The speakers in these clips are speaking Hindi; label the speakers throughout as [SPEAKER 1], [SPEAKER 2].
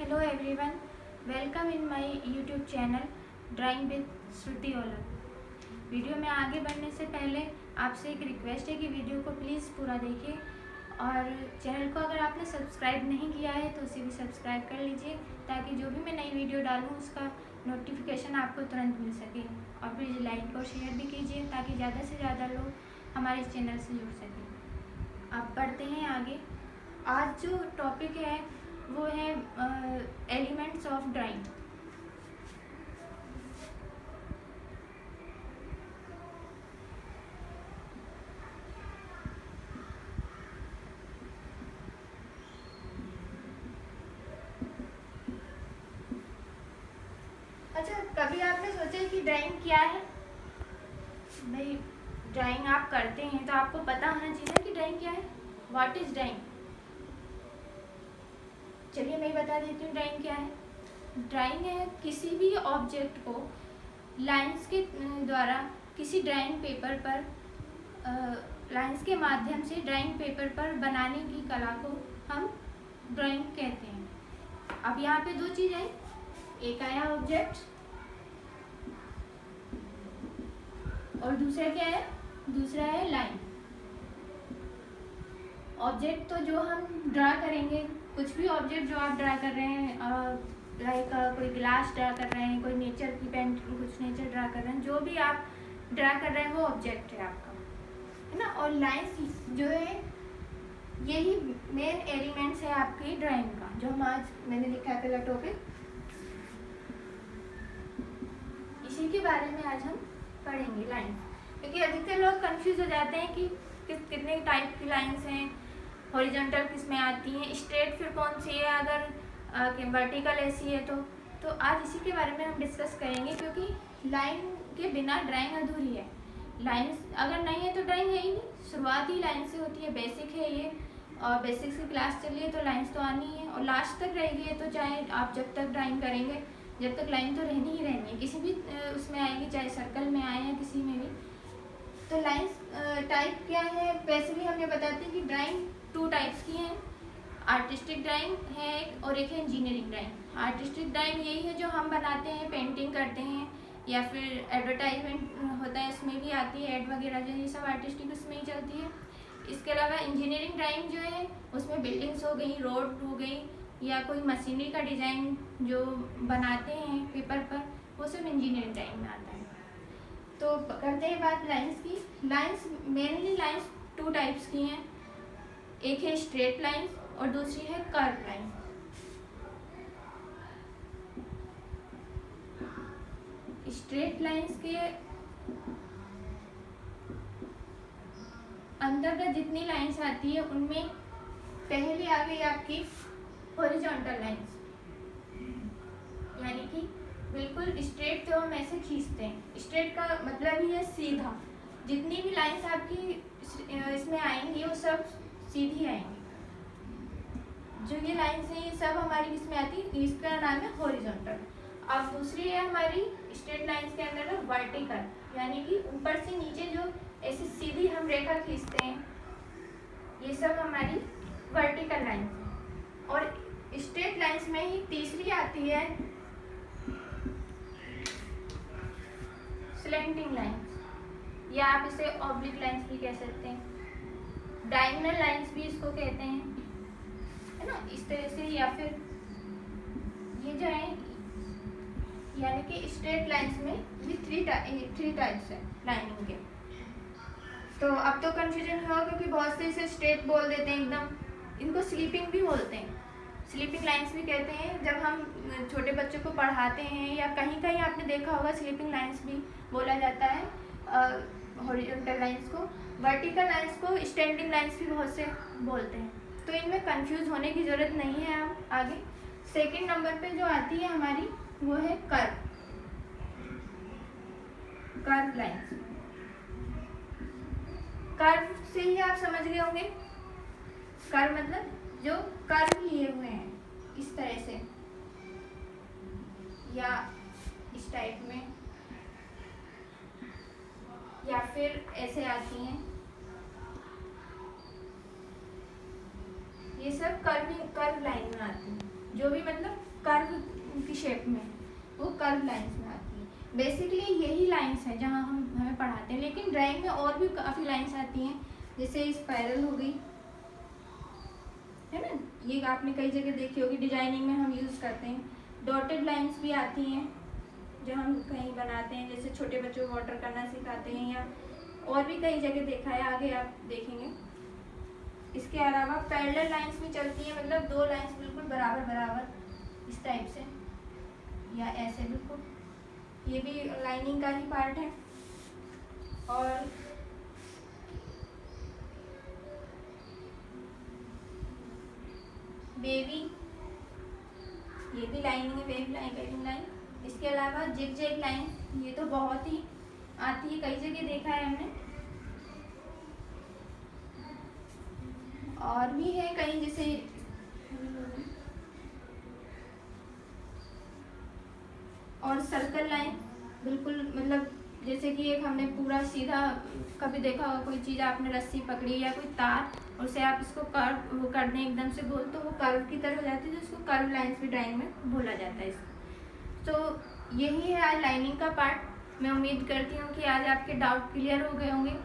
[SPEAKER 1] Hello everyone, welcome in my YouTube channel drawing with Shruti Olak. Video में आगे बढ़ने से पहले आपसे एक रिक्वेस्ट है कि वीडियो को प्लीज़ पूरा देखिए और चैनल को अगर आपने सब्सक्राइब नहीं किया है तो उसे भी सब्सक्राइब कर लीजिए ताकि जो भी मैं नई वीडियो डालूँ उसका नोटिफिकेशन आपको तुरंत मिल सके। और प्लीज़ लाइक और शेयर भी कीजिए ताकि ज़्यादा से ज़्यादा लोग हमारे इस चैनल से जुड़ सकें। अब बढ़ते हैं आगे। आज जो टॉपिक है वो है एलिमेंट्स ऑफ ड्राइंग। अच्छा, कभी आपने सोचा कि ड्राइंग क्या है? भाई ड्राइंग आप करते हैं तो आपको पता होना चाहिए कि ड्राइंग क्या है। What is drawing? चलिए मैं बता देती हूँ ड्राइंग क्या है। ड्राइंग है किसी भी ऑब्जेक्ट को लाइंस के द्वारा किसी ड्राइंग पेपर पर लाइंस के माध्यम से ड्राइंग पेपर पर बनाने की कला को हम ड्राइंग कहते हैं। अब यहाँ पे दो चीज़ है, एक आया ऑब्जेक्ट और दूसरा क्या है, दूसरा है लाइन। ऑब्जेक्ट तो जो हम ड्रा करेंगे, कुछ भी ऑब्जेक्ट जो आप ड्रा कर रहे हैं, लाइक कोई ग्लास ड्रा कर रहे हैं, कोई नेचर की पेंटिंग, कुछ नेचर ड्रा कर रहे हैं, जो भी आप ड्रा कर रहे हैं वो ऑब्जेक्ट है आपका, है ना। और लाइंस जो है यही मेन एलिमेंट्स है आपकी ड्राइंग का, जो हम आज मैंने लिखा है पहला टॉपिक, इसी के बारे में आज हम पढ़ेंगे लाइंस। क्योंकि अधिकतर लोग कंफ्यूज हो जाते हैं कि कितने टाइप की लाइंस हैं, हॉरिजॉन्टल किस में आती हैं, स्ट्रेट फिर कौन सी है, अगर वर्टिकल ऐसी है तो आज इसी के बारे में हम डिस्कस करेंगे। क्योंकि लाइन के बिना ड्राइंग अधूरी है। लाइंस अगर नहीं है तो ड्राइंग है ही नहीं। शुरुआत ही लाइन से होती है, बेसिक है ये, और बेसिक्स की क्लास चलिए तो लाइंस तो आनी है और लास्ट तक रहेगी। तो चाहे आप जब तक ड्राइंग करेंगे जब तक लाइन तो रहनी ही रहनी है, किसी भी उसमें आएगी, चाहे सर्कल में आए या किसी में भी। तो लाइंस टाइप क्या है, वैसे भी हम ये बताते हैं कि ड्राइंग टू टाइप्स की हैं। आर्टिस्टिक ड्राइंग है एक और एक है इंजीनियरिंग ड्राइंग। आर्टिस्टिक ड्राइंग यही है जो हम बनाते हैं, पेंटिंग करते हैं या फिर एडवर्टाइजमेंट होता है इसमें भी आती है, एड वगैरह जो ये सब आर्टिस्टिक उसमें ही चलती है। इसके अलावा इंजीनियरिंग ड्राइंग जो है उसमें बिल्डिंग्स हो गई, रोड हो गई या कोई मशीनरी का डिज़ाइन जो बनाते हैं पेपर पर, वो सब इंजीनियरिंग ड्राइंग में आता है। तो करते हैं बात लाइंस की। Lines mainly lines two types की हैं, एक है स्ट्रेट लाइंस और दूसरी है कर्व लाइन। स्ट्रेट लाइंस के अंतर्गत जितनी लाइंस आती है उनमें पहले आ गई आपकी हॉरिजॉन्टल लाइंस, यानी कि बिल्कुल स्ट्रेट तो हम ऐसे खींचते हैं। स्ट्रेट का मतलब ही है सीधा। जितनी भी लाइंस आपकी इसमें आएंगी वो सब सीधी आएंगी। जो ये लाइंस हैं ये सब हमारी किसमें आती है, इसका नाम है हॉरिजॉन्टल। अब दूसरी है हमारी स्ट्रेट लाइंस के अंदर है वर्टिकल, यानी कि ऊपर से नीचे जो ऐसे सीधी हम रेखा खींचते हैं, ये सब हमारी वर्टिकल लाइंस है। और स्ट्रेट लाइंस में ही तीसरी आती है स्लैंटिंग लाइंस, या आप इसे ऑब्लिक लाइंस भी कह सकते हैं, डायगोनल लाइंस भी इसको कहते हैं, है ना, इस तरह से। या फिर ये जो है, यानी कि स्ट्रेट लाइंस में ये थ्री टाइप्स है लाइनिंग के। तो अब तो कंफ्यूजन हुआ क्योंकि बहुत से इसे स्ट्रेट बोल देते हैं एकदम, इनको स्लीपिंग भी बोलते हैं, स्लीपिंग लाइंस भी कहते हैं। जब हम छोटे बच्चों को पढ़ाते हैं या कहीं कहीं आपने देखा होगा स्लीपिंग लाइंस भी बोला जाता है हॉरिजॉन्टल लाइंस को। वर्टिकल लाइंस को स्टैंडिंग लाइंस भी बहुत से बोलते हैं। तो इनमें कंफ्यूज होने की ज़रूरत नहीं है। आप आगे सेकंड नंबर पे जो आती है हमारी वो है कर्व लाइंस। कर्व से ही आप समझ गए होंगे, कर्व मतलब जो कर्व लिए हुए हैं इस तरह से या इस टाइप में, या फिर ऐसे आती हैं, ये सब कर्व लाइन में आती हैं। जो भी मतलब कर्व की शेप में, वो कर्व लाइंस में आती है। बेसिकली यही लाइंस है जहाँ हमें पढ़ाते हैं, लेकिन ड्राइंग में और भी काफ़ी लाइंस आती हैं, जैसे स्पाइरल हो गई, है ना, ये आपने कई जगह देखी होगी, डिजाइनिंग में हम यूज़ करते हैं। डॉटेड लाइंस भी आती हैं जो हम कहीं बनाते हैं, जैसे छोटे बच्चों को वाटर करना सिखाते हैं, या और भी कई जगह देखा है, आगे आप देखेंगे। इसके अलावा पैरेलल लाइंस भी चलती हैं, मतलब दो लाइंस बिल्कुल बराबर बराबर इस टाइप से, या ऐसे बिल्कुल, ये भी लाइनिंग का ही पार्ट है। और वेवी, ये भी लाइनिंग है, वेव लाइन, वेविंग लाइन। इसके अलावा जिग-जैग लाइन, ये तो बहुत ही आती है, कई जगह देखा है हमने। और भी है कहीं, जैसे और सर्कल लाइन, बिल्कुल मतलब जैसे कि एक हमने पूरा सीधा, कभी देखा होगा कोई चीज़ आपने रस्सी पकड़ी या कोई तार, उसे आप इसको कर्व वो कर दें एकदम से गोल, तो वो कर्व की तरह हो जाती है, तो इसको कर्व लाइंस भी ड्राइंग में बोला जाता है इसको। तो यही है आज लाइनिंग का पार्ट। मैं उम्मीद करती हूँ कि आज आपके डाउट क्लियर हो गए होंगे,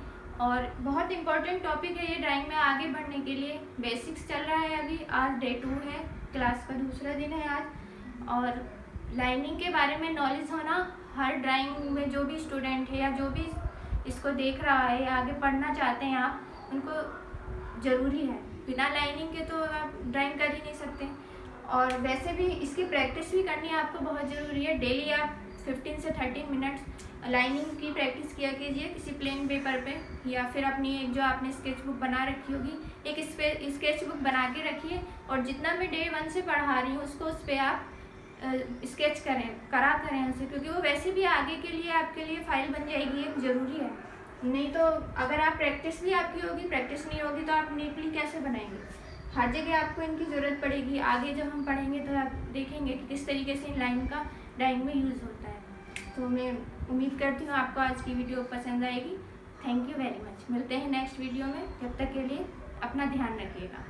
[SPEAKER 1] और बहुत इंपॉर्टेंट टॉपिक है ये ड्राइंग में आगे बढ़ने के लिए। बेसिक्स चल रहा है अभी, आज डे 2 है, क्लास का दूसरा दिन है आज। और लाइनिंग के बारे में नॉलेज होना हर ड्राइंग में, जो भी स्टूडेंट है या जो भी इसको देख रहा है या आगे पढ़ना चाहते हैं आप, उनको ज़रूरी है। बिना लाइनिंग के तो आप ड्राइंग कर ही नहीं सकते। और वैसे भी इसकी प्रैक्टिस भी करनी आपको बहुत ज़रूरी है। डेली आप 15 से 30 मिनट्स लाइनिंग की प्रैक्टिस किया कीजिए किसी प्लेन पेपर पे, या फिर अपनी एक जो आपने स्केच बुक बना रखी होगी, एक स्केच बुक बना के रखिए, और जितना मैं डे 1 से पढ़ा रही हूँ उसको उस पर आप स्केच करा करें उसे, क्योंकि वो वैसे भी आगे के लिए आपके लिए फाइल बन जाएगी, एक ज़रूरी है। नहीं तो अगर आप प्रैक्टिस भी आपकी होगी, प्रैक्टिस नहीं होगी तो आप नीटली कैसे बनाएंगे। हर जगह आपको इनकी ज़रूरत पड़ेगी। आगे जब हम पढ़ेंगे तो आप देखेंगे कि किस तरीके से इन लाइन का ड्राइंग में यूज़ होता है। तो मैं उम्मीद करती हूँ आपको आज की वीडियो पसंद आएगी। Thank you very much. मिलते हैं नेक्स्ट वीडियो में, तब तक के लिए अपना ध्यान रखिएगा।